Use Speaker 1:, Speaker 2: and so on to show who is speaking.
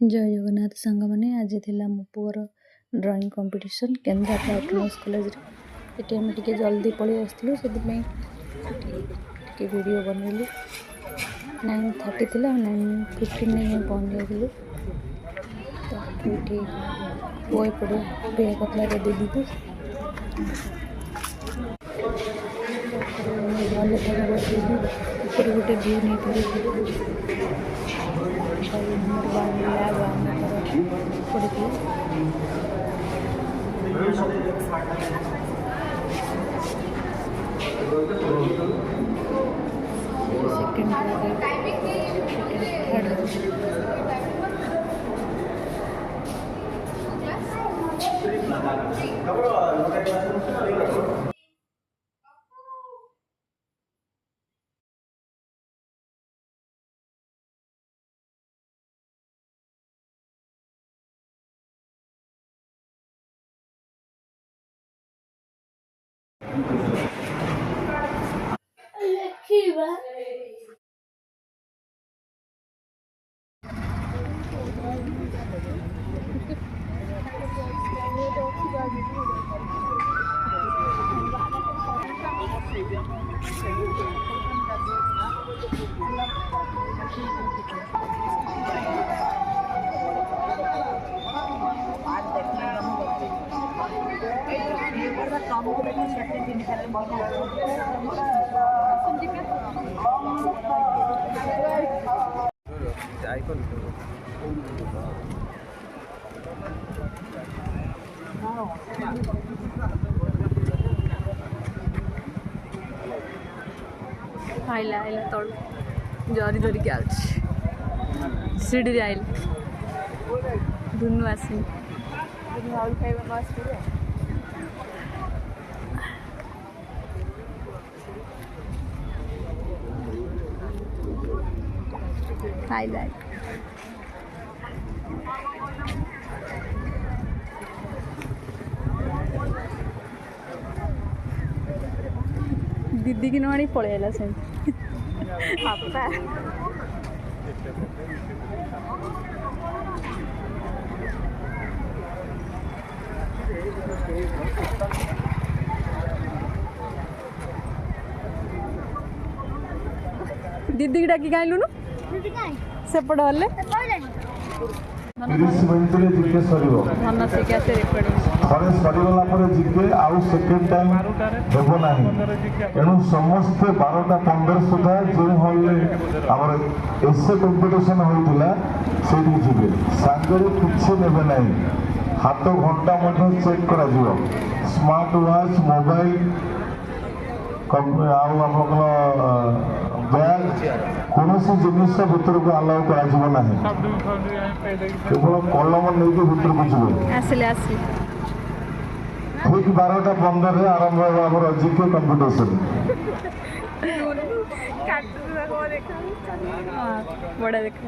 Speaker 1: जय जगन्नाथ सांग मैंने आज थिला मो poor drawing competition Kendrapara autonomous college ये आम टे जल्दी पलि आसलु से वीडियो बनैली 9:30 थी 9:15 नहीं पहुँच जाइलु तो ये पड़े पे कतला दीदी को ऊपर गोटे व्यू नहीं आइला आइला तल जरी धरिक सीढ़ी आइल दुनू आसी आइला दीदी की नाणी पलैला से दीदी की डाकी कहीं लुनु सेपट हले
Speaker 2: 30 मिनिट रे जिके सरिबो
Speaker 1: मन से कैसे रेकॉर्डिंग
Speaker 2: थरे सरिगला पर जिके आउ सेकेंड टाइम देबो नाही एनु समस्त 12:15 सुधा जे हॉल हमर एसे कंपटीशन होइतिला सेठी जिबे सांगरे किछि नेबे नाही हाथ घंटा मध्ये चेक करा जिवो स्मार्ट वॉच मोबाइल आउ हमर बैग कौन सी जिनिस भितर को अलाउ करा केवल कलम नहीं भितर को जीव ठीक 12:15 आरंभ होगा जीके कंपटीशन
Speaker 1: बड़ा देखो